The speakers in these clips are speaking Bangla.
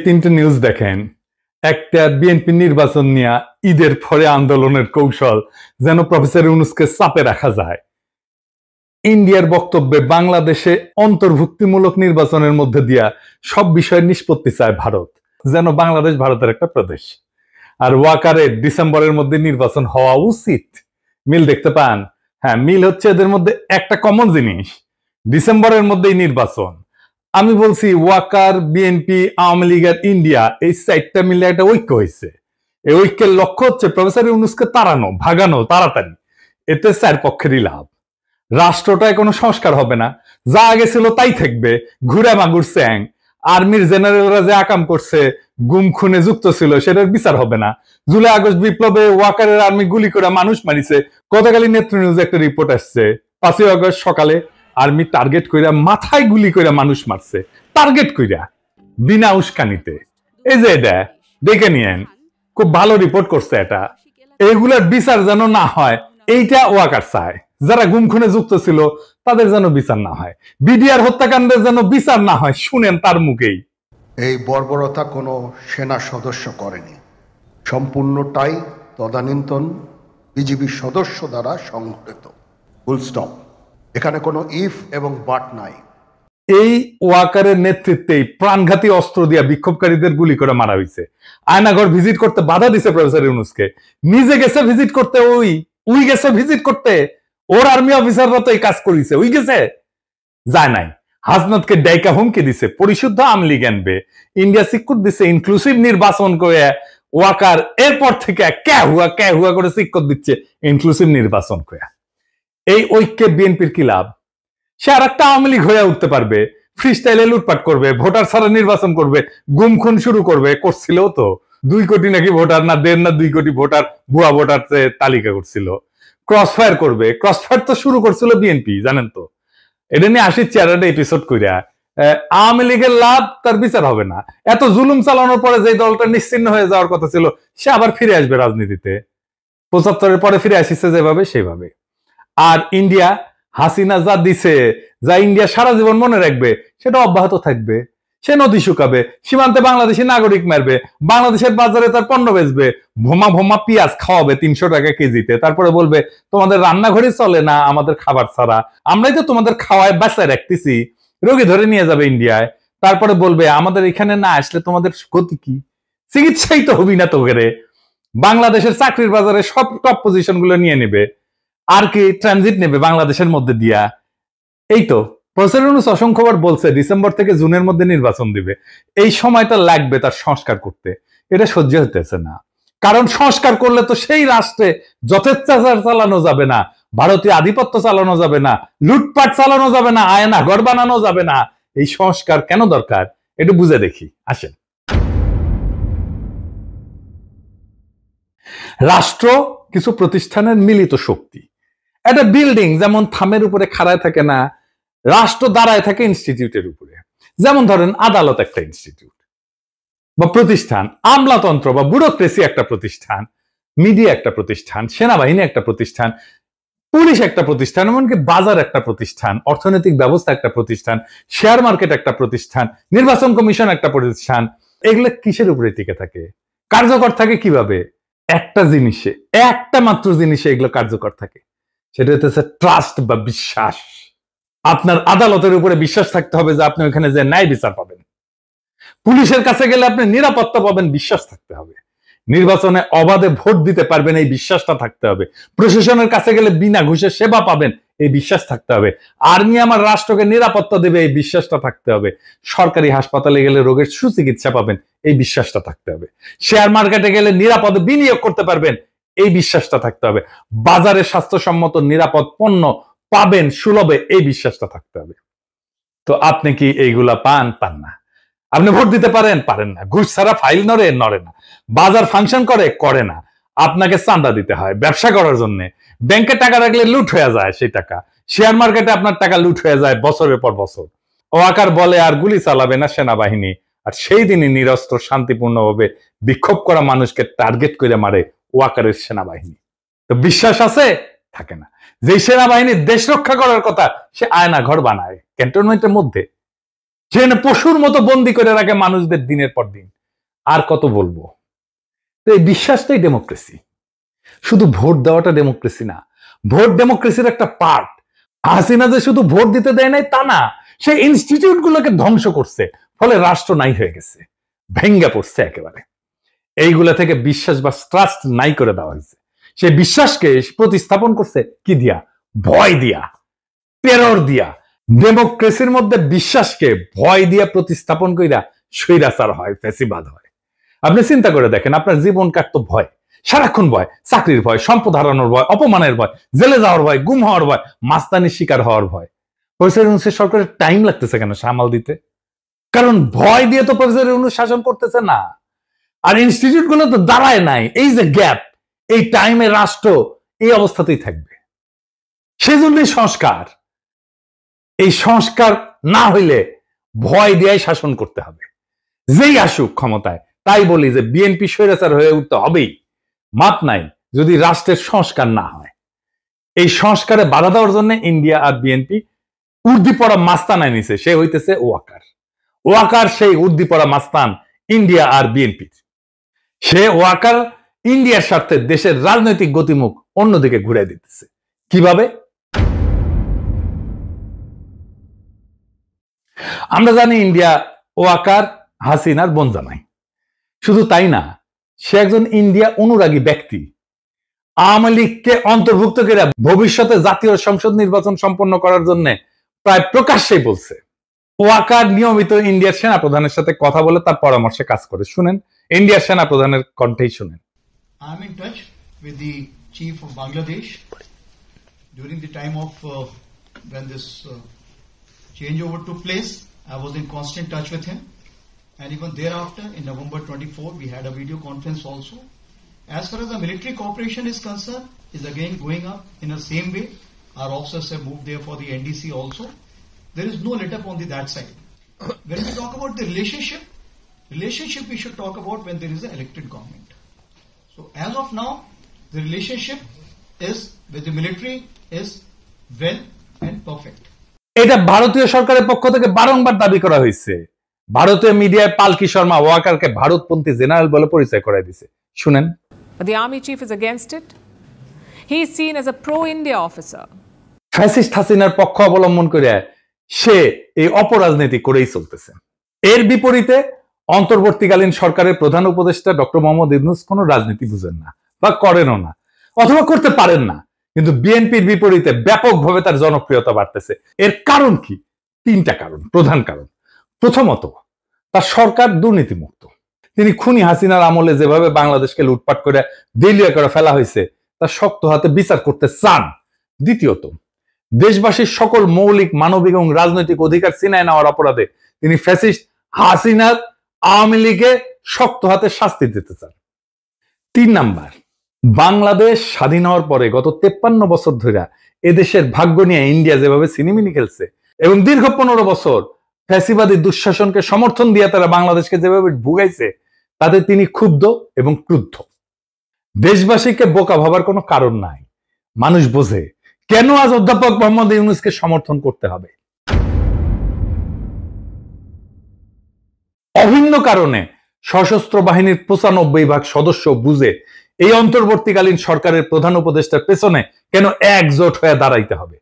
তিনটে নিউজ দেখেন। একটা বিএনপি নির্বাচন নিয়ে ঈদের পরে আন্দোলনের কৌশল যেন প্রফেসর ইউনূসকে চাপে রাখা যায়। ইন্ডিয়ার বক্তব্যে বাংলাদেশে অন্তর্ভুক্তিমূলক নির্বাচনের মধ্যে দিয়া সব বিষয়ের নিষ্পত্তি চায় ভারত, যেন বাংলাদেশ ভারতের একটা প্রদেশ। আর ওয়াকারের ডিসেম্বরের মধ্যে নির্বাচন হওয়া উচিত। মিল দেখতে পান? হ্যাঁ, মিল হচ্ছে এদের মধ্যে একটা কমন জিনিস, ডিসেম্বরের মধ্যেই নির্বাচন। আমি বলছি ওয়াকার, বিএনপি, আওয়ামী লীগ আর ইন্ডিয়া, এই চারটা মিলে একটা ঐক্য হয়েছে। এই ঐক্যের লক্ষ্য হচ্ছে প্রফেসর ইউনূসকে তাড়ানো, ভাগানো তাড়াতাড়ি। এতে চার পক্ষেরই লাভ। রাষ্ট্রটায় কোনো সংস্কার হবে না, যা আগে ছিল তাই থাকবে, ঘুরে মাগুর চ্যাং। আর্মির জেনারেলরা যে আকাম করছে, গুম খুনে যুক্ত ছিল, সেটার বিচার হবে না। জুলাই আগস্ট বিপ্লবে ওয়াকারের আর্মি গুলি করে মানুষ মারিছে। গতকালই নেত্র নিউজে একটা রিপোর্ট আসছে, 5ই আগস্ট সকালে আর্মি টার্গেট কইরা মাথায় গুলি কইরা মানুষ মারছে, টার্গেট কইরা, বিনা উস্কানিতে। এই যে এটা দেখে নিয়েন, খুব ভালো রিপোর্ট করছে এটা। এইগুলার বিচার যেন না হয়, এইটা ওয়াকার চায়। যারা গুম খুনে যুক্ত ছিল তাদের যেন বিচার না হয়, বিডিআর হত্যাকাণ্ডের যেন বিচার না হয়। শুনেন তার মুখেই। এই বর্বরতা কোনো সেনা সদস্য করেনি, সম্পূর্ণটাই তদানীন্তন বিজিবি সদস্য দ্বারা সংঘটিত। Full stop. এখানে কোনো ইফ এবং বাট নাই। এই ওয়াকারের নেতৃত্বেই প্রাণঘাতী অস্ত্র দিয়া বিক্ষোভকারীদের গুলি করে মারা হয়েছে। আয়নাঘর ভিজিট করতে বাধা দিছে প্রফেসর ইউনূসকে। নিজে গেছে ভিজিট করতে, ওই গেছে ভিজিট করতে। ওর আর্মি অফিসাররা তো এই কাজ করেছে, ওই গেছে, যায় নাই। হাসনাতকে ডাইকা হুমকি দিছে, পরিশুদ্ধ আওয়ামী লীগ আনবে। ইন্ডিয়া সিকুর দিছে ইনক্লুসিভ নির্বাচন করে। ওয়াকার এরপর থেকে কে হুয়া করে সিকুর দিচ্ছে ইনক্লুসিভ নির্বাচন করে। এই ঐক্যে বিএনপির কি লাভ? সে আর একটা আওয়ামী লীগ হয়ে উঠতে পারবে, ফ্রি স্টাইলে লুটপাট করবে, ভোটার ছাড়া নির্বাচন করবে, গুম খুন শুরু করবে। করছিল তো 2 কোটি নাকি ভোটার, না 1.5 না 2 কোটি ভোটার ভুয়া ভোটার তালিকা করছিল। ক্রসফায়ার করবে, ক্রসফায়ার তো শুরু করছিল বিএনপি, জানেন তো। এটা নিয়ে আসি চেয়ারটা এপিসোড কইরা। আওয়ামী লীগের লাভ, তার বিচার হবে না। এত জুলুম চালানোর পরে যে দলটা নিশ্চিহ্ন হয়ে যাওয়ার কথা ছিল, সে আবার ফিরে আসবে রাজনীতিতে। 75-এর পরে ফিরে আসিছে যেভাবে সেভাবে। আর ইন্ডিয়া, হাসিনা যা দিছে, যা ইন্ডিয়া সারা জীবন মনে রাখবে, সেটা অব্যাহত থাকবে। সে নদী শুকাবে, সীমান্তে বাংলাদেশি নাগরিক মারবে, বাংলাদেশের বাজারে তার পণ্য বেচবে, ভোমা পেঁয়াজ খাওয়াবে 300 টাকা কেজিতে। তারপরে বলবে তোমাদের রান্নাঘরে চলে না আমাদের খাবার ছাড়া, আমরাই তো তোমাদের খাওয়ায় বাঁচায় রাখতেছি। রোগী ধরে নিয়ে যাবে ইন্ডিয়ায়। তারপরে বলবে আমাদের এখানে না আসলে তোমাদের গতি কি? চিকিৎসাই তো হবি না তো ঘরে। বাংলাদেশের চাকরির বাজারে সব টপ পজিশন গুলো নিয়ে নেবে। আর কি ট্রানজিট নেবে বাংলাদেশের মধ্যে দিয়া। এই তো প্রফেসর ইউনূস অসংখ্যবার বলছে ডিসেম্বর থেকে জুনের মধ্যে নির্বাচন দিবে। এই সময়টা লাগবে তার সংস্কার করতে। এটা সহ্য হতেছে না। কারণ সংস্কার করলে তো সেই রাষ্ট্রে যথেচ্ছাচার চালানো যাবে না, ভারতীয় আধিপত্য চালানো যাবে না, লুটপাট চালানো যাবে না, আয়না ঘর বানানো যাবে না। এই সংস্কার কেন দরকার একটু বুঝে দেখি, আসেন। রাষ্ট্র কিছু প্রতিষ্ঠানের মিলিত শক্তি। একটা বিল্ডিং যেমন থামের উপরে খাড়ায় থাকে না, রাষ্ট্র দাঁড়ায় থাকে ইনস্টিটিউটের উপরে। যেমন ধরেন আদালত একটা ইনস্টিটিউট বা প্রতিষ্ঠান, আমলাতন্ত্র বা ব্যুরোক্রেসি একটা প্রতিষ্ঠান, মিডিয়া একটা প্রতিষ্ঠান, সেনাবাহিনী একটা প্রতিষ্ঠান, পুলিশ একটা প্রতিষ্ঠান, এমনকি বাজার একটা প্রতিষ্ঠান, অর্থনৈতিক ব্যবস্থা একটা প্রতিষ্ঠান, শেয়ার মার্কেট একটা প্রতিষ্ঠান, নির্বাচন কমিশন একটা প্রতিষ্ঠান। এগুলো কিসের উপরে টিকে থাকে, কার্যকর থাকে কিভাবে? একটা জিনিসে, একটা মাত্র জিনিসে এগুলো কার্যকর থাকে, সেটা হচ্ছে ট্রাস্ট বা বিশ্বাস। আপনার আদালতের উপরে বিশ্বাস থাকতে হবে যে আপনি ওখানে যে ন্যায় বিচার পাবেন। পুলিশের কাছে গেলে আপনি নিরাপত্তা পাবেন, বিশ্বাস থাকতে হবে। নির্বাচনে অবাধে ভোট দিতে পারবেন, এই বিশ্বাসটা থাকতে হবে। প্রশাসনের কাছে গেলে বিনা ঘুষে সেবা পাবেন, এই বিশ্বাস থাকতে হবে। আর্মি আমার রাষ্ট্রকে নিরাপত্তা দেবে, এই বিশ্বাসটা থাকতে হবে। সরকারি হাসপাতালে গেলে রোগের সুচিকিৎসা পাবেন, এই বিশ্বাসটা থাকতে হবে। শেয়ার মার্কেটে গেলে নিরাপদে বিনিয়োগ করতে পারবেন, এই বিশ্বাসটা থাকতে হবে। বাজারে স্বাস্থ্যসম্মত নিরাপদ পণ্য পাবেন সুলভে, এই বিশ্বাসটা থাকতে হবে। তো আপনি কি এইগুলা পান না। আপনি ভোট দিতে পারেন না। ঘুষ ছাড়া ফাইল নড়ে না। বাজার ফাংশন করে না। আপনাকে চাঁদা দিতে হয় ব্যবসা করার জন্য। ব্যাংকে টাকা রাখলে লুট হয়ে যায় সেই টাকা। শেয়ার মার্কেটে আপনার টাকা লুট হয়ে যায় বছরের পর বছর। ওয়াকার বলে আর গুলি চালাবে না সেনাবাহিনী, আর সেই দিনই নিরস্ত্র শান্তিপূর্ণভাবে বিক্ষোভ করা মানুষকে টার্গেট করে মারে ওয়াকারের সেনাবাহিনী। তো বিশ্বাস আছে? থাকে না। যে সেনাবাহিনী দেশ রক্ষা করার কথা, সে আয়না ঘর বানায় ক্যান্টনমেন্টের মধ্যে। যেখানে পশুর মতো বন্দি করে রাখে মানুষদের দিনের পর দিন। আর কত বলবো? তো এই বিশ্বাসটাই ডেমোক্রেসি। শুধু ভোট দেওয়াটা ডেমোক্রেসি না, ভোট ডেমোক্রেসির একটা পার্ট। হাসিনা যে শুধু ভোট দিতে দেয় নাই তা না, সেই ইনস্টিটিউট গুলোকে ধ্বংস করছে, ফলে রাষ্ট্র নাই হয়ে গেছে, ভেঙ্গে পড়ছে একেবারে। এইগুলা থেকে বিশ্বাস বা ট্রাস্ট নাই করে দেওয়া হয়েছে। সেই বিশ্বাসকে প্রতিস্থাপন করছে কি দিয়া? ভয় দিয়া, টেরর দিয়া। ডেমোক্রেসির মধ্যে বিশ্বাসকে ভয় দিয়া প্রতিস্থাপন কইরা স্বৈরাচার হয়, ফ্যাসিবাদ হয়। আপনি চিন্তা করে দেখেন, আপনার জীবন কাটতো ভয়, সারাক্ষণ ভয়, চাকরির ভয়, সম্পদ হারানোর ভয়, অপমানের ভয়, জেলে যাওয়ার ভয়, গুম হওয়ার ভয়, মাস্তানির শিকার হওয়ার ভয়। প্রফেসর ইউনূসের সরকারের টাইম লাগতেছে কেন সামাল দিতে? কারণ ভয় দিয়ে তো প্রফেসর ইউনূস শাসন করতেছে না, আর ইনস্টিটিউট গুলো তো দাঁড়ায় নাই। এই যে গ্যাপ, এই টাইমে রাষ্ট্র এই অবস্থাতেই থাকবে। সেজন্যই সংস্কার। এই সংস্কার না হইলে ভয় দিয়ে শাসন করতে হবে, যেই আসুক ক্ষমতায়। তাই বলি যে বিএনপি স্বৈরাচার হয়ে উঠতে হবেই, মাপ নাই যদি রাষ্ট্রের সংস্কার না হয়। এই সংস্কারে বাধা দেওয়ার জন্য ইন্ডিয়া আর বিএনপি উর্দি পড়া মাস্তান আনিছে, সে হইতেছে ওয়াকার। ওয়াকার সেই উর্দি পড়া মাস্তান ইন্ডিয়া আর বিএনপির। সে ওয়াকার ইন্ডিয়ার স্বার্থে দেশের রাজনৈতিক গতিমুখ অন্যদিকে ঘুরে দিতেছে। কিভাবে? আমরা জানি ইন্ডিয়া ওয়াকার হাসিনার বোন জামাই। শুধু তাই না, সে একজন ইন্ডিয়া অনুরাগী ব্যক্তি। আওয়ামী লীগকে অন্তর্ভুক্ত করে ভবিষ্যতে জাতীয় সংসদ নির্বাচন সম্পন্ন করার জন্য প্রায় প্রকাশ্যেই বলছে। ওয়াকার নিয়মিত ইন্ডিয়ার সেনাপ্রধানের সাথে কথা বলে তার পরামর্শে কাজ করে। শুনেন ইন্ডিয়ার সেনাপ্রধানের কণ্ঠেই শুনেন। I am in touch with the chief of Bangladesh during the time of when this changeover took place. I was in constant touch with him, and even thereafter in November 24 we had a video conference also. As far as the military cooperation is concerned, is again going up in the same way. Our officers have moved there for the NDC also. There is no let up on that side. When we talk about the relationship we should talk about when there is an elected government. So as of now, the relationship is with the military is well and perfect. এটা ভারতীয় সরকারের পক্ষ থেকে বারংবার দাবি করা হয়েছে। ভারতীয় মিডিয়ায় পালকি শর্মা ওয়াকারকে ভারতপন্থী জেনারেল বলে পরিচয় করায় দিয়েছে। শুনেন। But the army chief is against it. He is seen as a pro-India officer. Fascist হাসিনার পক্ষ অবলম্বন করে সে এই অপরাজনীতি করেই চলতেছে। এর বিপরীতে অন্তর্বর্তীকালীন সরকারের প্রধান উপদেষ্টা ডক্টর মোহাম্মদ ইউনূস কোনো রাজনীতি বুঝেন না বা করেনও না, অথবা করতে পারেন না। কিন্তু বিএনপির বিপরীতে ব্যাপকভাবে তার জনপ্রিয়তা বাড়তেছে। এর কারণ কি? তিনটা কারণ, প্রধান কারণ। প্রথমত, তার সরকার দুর্নীতিমুক্ত। তিনি খুনি হাসিনার আমলে যেভাবে বাংলাদেশকে লুটপাট করে দেউলিয়া করে ফেলা হয়েছে তার শক্ত হাতে বিচার করতে চান। দ্বিতীয়ত, দেশবাসীর সকল মৌলিক মানবিক এবং রাজনৈতিক অধিকার ছিনায় নেওয়ার অপরাধে তিনি ফ্যাসিস্ট হাসিনার আওয়ামী লীগে শক্ত হাতে শাস্তি দিতে চান। 3 নাম্বার, বাংলাদেশ স্বাধীন হওয়ার পরে গত 53 বছর ধরে এদেশের ভাগ্য নিয়ে ইন্ডিয়া যেভাবে সিনেমিনি খেলছে এবং দীর্ঘ 15 বছর ফ্যাসিবাদী দুঃশাসনকে সমর্থন দিয়ে তারা বাংলাদেশকে যেভাবে ভুগাইছে, তাতে তিনি ক্ষুব্ধ এবং ক্রুদ্ধ। দেশবাসীকে বোকা ভাবার কোনো কারণ নাই। মানুষ বোঝে কেন আজ অধ্যাপক মোহাম্মদ ইউনূসকে সমর্থন করতে হবে। অভিন্ন কারণে সশস্ত্র বাহিনীর 95% সদস্য বুঝে এই অন্তর্বর্তীকালীন সরকারের প্রধান উপদেষ্টার পেছনে কেন একজোট হয়ে দাঁড়াইতে হবে।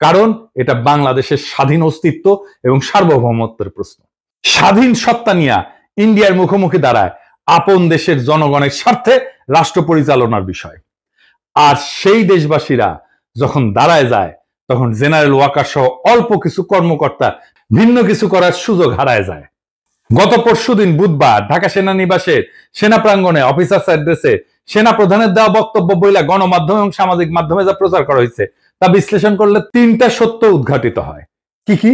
কারণ এটা বাংলাদেশের স্বাধীন অস্তিত্ব এবং সার্বভৌমত্বের প্রশ্ন। স্বাধীন সত্তা নিয়ে ইন্ডিয়ার মুখোমুখি দাঁড়ায় আপন দেশের জনগণের স্বার্থে রাষ্ট্র পরিচালনার বিষয়। আর সেই দেশবাসীরা যখন দাঁড়ায় যায়, তখন জেনারেল ওয়াকার সহ অল্প কিছু কর্মকর্তা ভিন্ন কিছু করার সুযোগ হারায় যায়। গত পরশুদিন বুধবার ঢাকা সেনানিবাসের সেনা প্রাঙ্গণে অফিসার্স অ্যাড্রেসে সেনা প্রধানের দেওয়া বক্তব্য বইলা গণমাধ্যম এবং সামাজিক মাধ্যমে যা প্রচার করা হয়েছে তা বিশ্লেষণ করলে 3টা সত্য উদ্ঘাটিত হয়। কি কি?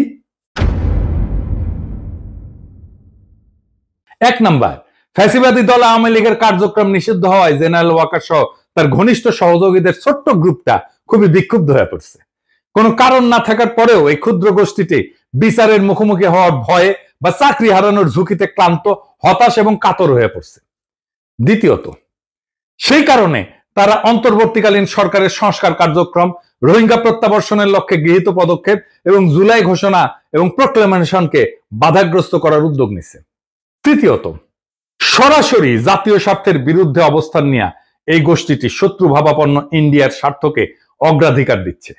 1 নাম্বার, ফ্যাসিবাদী দল আওয়ামী লীগের কার্যক্রম নিষিদ্ধ হওয়ায় জেনারেল ওয়াকার সহ তার ঘনিষ্ঠ সহযোগীদের ছোট্ট গ্রুপটা খুবই বিক্ষুব্ধ হয়ে পড়ছে। কোনো কারণ না থাকার পরেও এই ক্ষুদ্র গোষ্ঠীটি বিচারের মুখোমুখি হওয়ার ভয়ে বা চাকরি হারানোর ঝুঁকিতে ক্লান্ত, হতাশ এবং কাতর হয়ে পড়ছে। দ্বিতীয়ত, সেই কারণে তারা অন্তর্বর্তীকালীন সরকারের সংস্কার কার্যক্রম, রোহিঙ্গা প্রত্যাবর্ষণের লক্ষ্যে গৃহীত পদক্ষেপ এবং জুলাই ঘোষণা এবং প্রক্লেমেশনকে বাধাগ্রস্ত করার উদ্যোগ নিছে। তৃতীয়ত, সরাসরি জাতীয় স্বার্থের বিরুদ্ধে অবস্থান নিয়ে এই গোষ্ঠীটি শত্রু ভাবাপন্ন ইন্ডিয়ার স্বার্থকে অগ্রাধিকার দিচ্ছে।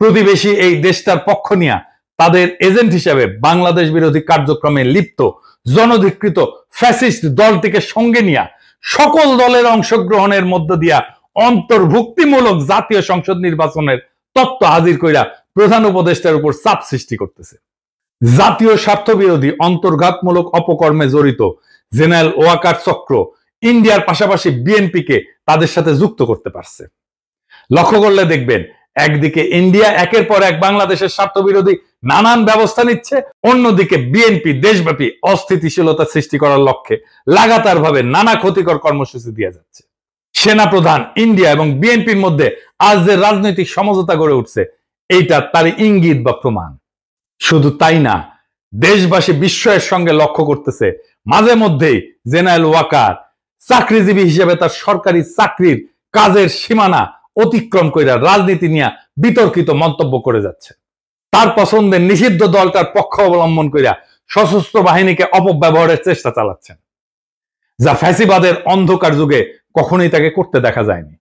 প্রতিবেশী এই দেশটার পক্ষ নিয়ে তাদের এজেন্ট হিসেবে বাংলাদেশ বিরোধী কার্যক্রমে লিপ্ত জনধিকৃত ফ্যাসিস্ট দলটিকে সঙ্গে নিয়ে সকল দলের অংশগ্রহণের মধ্য দিয়া অন্তর্ভুক্তিমূলক জাতীয় সংসদ নির্বাচনের তত্ত্ব হাজির কইরা প্রধান উপদেষ্টার উপর চাপ সৃষ্টি করতেছে। জাতীয় স্বার্থ বিরোধী অন্তর্ঘাতমূলক অপকর্মে জড়িত জেনারেল ওয়াকার চক্র ইন্ডিয়ার পাশাপাশি বিএনপিকে তাদের সাথে যুক্ত করতে পারছে। লক্ষ্য করলে দেখবেন, একদিকে ইন্ডিয়া একের পর এক বাংলাদেশের স্বার্থ বিরোধী নানান ব্যবস্থা নিচ্ছে, অন্যদিকে বিএনপি দেশব্যাপী অস্থিতিশীলতা সৃষ্টি করার লক্ষ্যে লাগাতার ভাবে নানা ক্ষতিকর কর্মসূচি দিয়ে যাচ্ছে। সেনাপ্রধান, ইন্ডিয়া এবং বিএনপির মধ্যে আজ যে রাজনৈতিক সমঝোতা গড়ে উঠছে, এইটা তার ইঙ্গিত বা প্রমাণ। শুধু তাই না, দেশবাসী বিস্ময়ের সঙ্গে লক্ষ্য করতেছে মাঝে মধ্যেই জেনারেল ওয়াকার চাকরিজীবী হিসেবে তার সরকারি চাকরির কাজের সীমানা অতিক্রম করে রাজনীতি নিয়ে বিতর্কিত মন্তব্য করে যাচ্ছে। তার পছন্দের নিষিদ্ধ দলটার পক্ষ অবলম্বন করে সশস্ত্র বাহিনীকে অপব্যবহারের চেষ্টা চালাচ্ছেন, যা ফ্যাসিবাদের অন্ধকার যুগে কখনোই তাকে করতে দেখা যায়নি।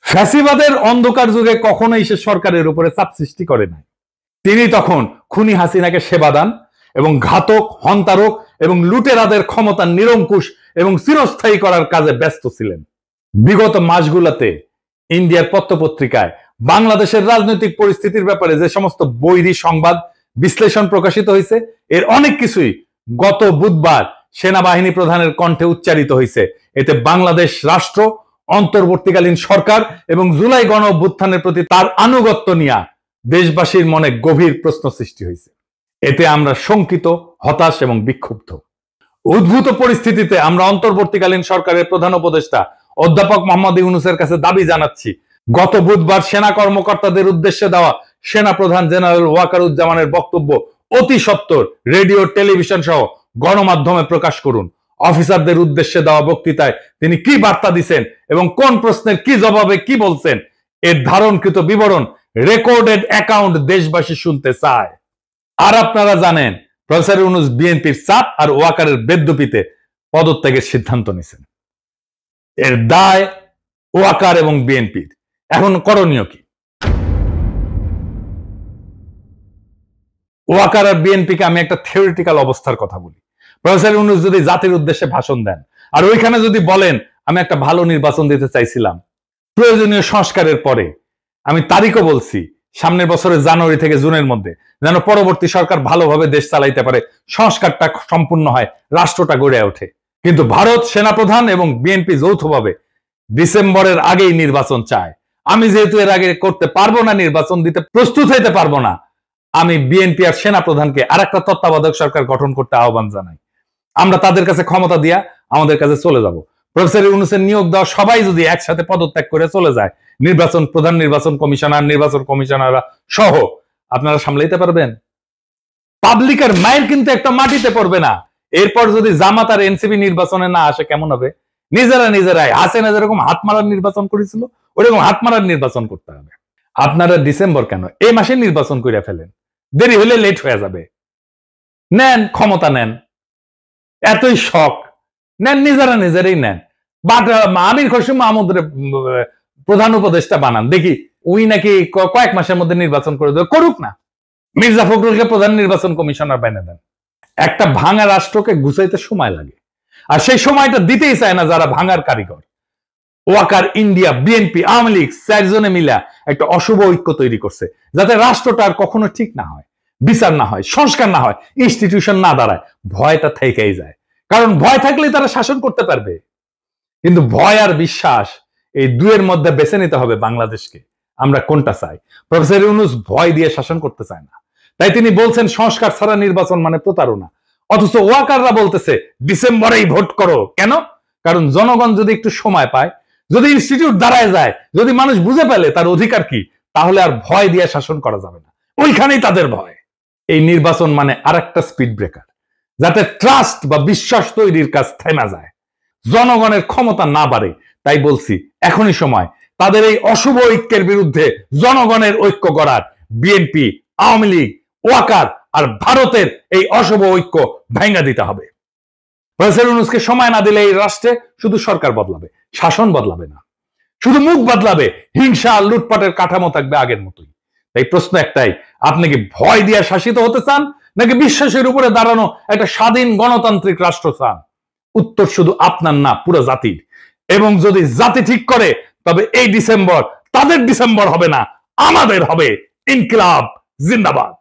ফ্যাসিবাদের অন্ধকার যুগে কখনোই সে সরকারের উপরে চাপ সৃষ্টি করে নাই। তিনি তখন খুনি হাসিনাকে সেবা দান এবং ঘাতক, হন্তারক এবং লুটেরাদের ক্ষমতা নিরঙ্কুশ এবং চিরস্থায়ী করার কাজে ব্যস্ত ছিলেন। বিগত মাসগুলোতে ইন্ডিয়ার পত্রপত্রিকায় বাংলাদেশের রাজনৈতিক পরিস্থিতির ব্যাপারে যে সমস্ত বৈরী সংবাদ বিশ্লেষণ প্রকাশিত হয়েছে, এর অনেক কিছুই গত বুধবার সেনাবাহিনী প্রধানের কণ্ঠে উচ্চারিত হয়েছে। এতে বাংলাদেশ রাষ্ট্র, অন্তর্বর্তীকালীন সরকার এবং জুলাই গণ অভ্যুত্থানের প্রতি তার আনুগত্য নিয়ে দেশবাসীর মনে গভীর প্রশ্ন সৃষ্টি হয়েছে। এতে আমরা শঙ্কিত, হতাশ এবং বিক্ষুব্ধ। উদ্ভূত পরিস্থিতিতে আমরা অন্তর্বর্তীকালীন সরকারের প্রধান উপদেষ্টা অধ্যাপক মোহাম্মদ ইউনূসের কাছে দাবি জানাচ্ছি, গত বুধবার সেনা কর্মকর্তাদের উদ্দেশ্যে দেওয়া সেনা প্রধান জেনারেল ওয়াকারুজ্জামানের বক্তব্য অতি সত্বর রেডিও, টেলিভিশন সহ গণমাধ্যমে প্রকাশ করুন। অফিসারদের উদ্দেশ্যে দেওয়া বক্তৃতায় তিনি কি বার্তা দিচ্ছেন এবং কোন প্রশ্নের কি জবাবে কি বলছেন, এর ধারণকৃত বিবরণ, রেকর্ডেড অ্যাকাউন্ট দেশবাসী শুনতে চায়। আর আপনারা জানেন, প্রফেসর ইউনূস বিএনপির চাপ আর ওয়াকারের বেদ্যুপিতে পদত্যাগের সিদ্ধান্ত নিয়েছেন। এর দায় ওয়াকার এবং বিএনপির। এখন করণীয় কি? ওয়াকার আর বিএনপিকে আমি একটা থিওরিটিক্যাল অবস্থার কথা বলি। প্রফেসর ইউনূস যদি জাতির উদ্দেশ্যে ভাষণ দেন আর ওইখানে যদি বলেন আমি একটা ভালো নির্বাচন দিতে চাইছিলাম প্রয়োজনীয় সংস্কারের পরে, আমি তারিখও বলছি, সামনের বছরের জানুয়ারি থেকে জুনের মধ্যে, যেন পরবর্তী সরকার ভালোভাবে দেশ চালাইতে পারে, সংস্কারটা সম্পূর্ণ হয়, রাষ্ট্রটা গড়ে ওঠে। কিন্তু ভারত, সেনাপ্রধান এবং বিএনপি যৌথভাবে ডিসেম্বরের আগেই নির্বাচন চায়। আমি যেহেতু এর আগে করতে পারবো না, নির্বাচন দিতে প্রস্তুত হইতে পারবো না, আমি বিএনপি আর সেনাপ্রধানকে আর একটা তত্ত্বাবধায়ক সরকার গঠন করতে আহ্বান জানাই। আমরা তাদের কাছে ক্ষমতা দিয়া আমাদের কাছে চলে যাব। প্রফেসর ইউনূসের নিয়োগ দেওয়া সবাই যদি একসাথে পদত্যাগ করে চলে যায়, নির্বাচন প্রধান, নির্বাচন কমিশনার, নির্বাচন কমিশনাররা সহ, আপনারা সামলাইতে পারবেন? পাবলিকের মাইল কিন্তু একটা মাটিতে পড়বে না। এরপর যদি জামাত আর এনসিপি নির্বাচনে না আসে কেমন হবে? নিজেরাই হাসিনা যেরকম হাত মারার নির্বাচন করেছিল ওরকম হাত মারার নির্বাচন করতে হবে। আপনারা ডিসেম্বর কেন, এই মাসে নির্বাচন করে ফেলেন, দেরি হলে লেট হয়ে যাবে। নেন, ক্ষমতা নেন, এতই শখ নেন, নিজেরাই নেন। বাট আমির খসরু মাহমুদের প্রধান উপদেষ্টা বানান, দেখি ওই নাকি কয়েক মাসের মধ্যে নির্বাচন করে দেবে, করুক না। মির্জা ফখরুলকে প্রধান নির্বাচন কমিশনার বানিয়ে দেন। একটা ভাঙা রাষ্ট্রকে গুছাইতে সময় লাগে, আর সেই সময়টা দিতেই চায় না যারা ভাঙার কারিগর। ওয়াকার, ইন্ডিয়া, বিএনপি, আওয়ামী লীগ চারজনে মিলা একটা অশুভ ঐক্য তৈরি করছে, যাতে রাষ্ট্রটা আর কখনো ঠিক না হয়, বিচার না হয়, সংস্কার না হয়, ইনস্টিটিউশন না দাঁড়ায়। ভয়টা থেকেই যায়, কারণ ভয় থাকলেই তারা শাসন করতে পারবে। কিন্তু ভয় আর বিশ্বাস, এই দুয়ের মধ্যে বেছে নিতে হবে বাংলাদেশকে, আমরা কোনটা চাই। প্রফেসর ইউনূস ভয় দিয়ে শাসন করতে চায় না, তাই তিনি বলছেন সংস্কার ছাড়া নির্বাচন মানে প্রতারণা। অথচ ওয়াকাররা বলতেছে ডিসেম্বরেই ভোট করো। কেন? কারণ জনগণ যদি একটু সময় পায়, যদি ইনস্টিটিউট দাঁড়ায় যায়, যদি মানুষ বুঝে পেলে তার অধিকার কি, তাহলে আর ভয় দিয়ে শাসন করা যাবে না। ওইখানেই তাদের ভয়। এই নির্বাচন মানে আরেকটা স্পিড ব্রেকার, যাতে ট্রাস্ট বা বিশ্বাস তৈরির কাজ থেমে যায়, জনগণের ক্ষমতা না বাড়ে। তাই বলছি, এখনই সময় তাদের এই অশুভ ঐক্যের বিরুদ্ধে জনগণের ঐক্য করার। বিএনপি, আওয়ামী লীগ, ওয়াকার আর ভারতের এই অশুভ ঐক্য ভেঙে দিতে হবে। প্রফেসর ইউনূসকে সময় না দিলে এই রাষ্ট্রে শুধু সরকার বদলাবে, শাসন বদলাবে না, শুধু মুখ বদলাবে, হিংসা আর লুটপাটের কাঠামো থাকবে আগের মতোই। তাই প্রশ্ন একটাই, আপনি কি ভয় দিয়ে শাসিত হতে চান নাকি বিশ্বাসের উপরে দাঁড়ানো একটা স্বাধীন গণতান্ত্রিক রাষ্ট্র চান? উত্তর শুধু আপনার না, পুরো জাতির। এবং যদি জাতি ঠিক করে, তবে এই ডিসেম্বর তাদের ডিসেম্বর হবে না, আমাদের হবে। ইনকিলাব জিন্দাবাদ।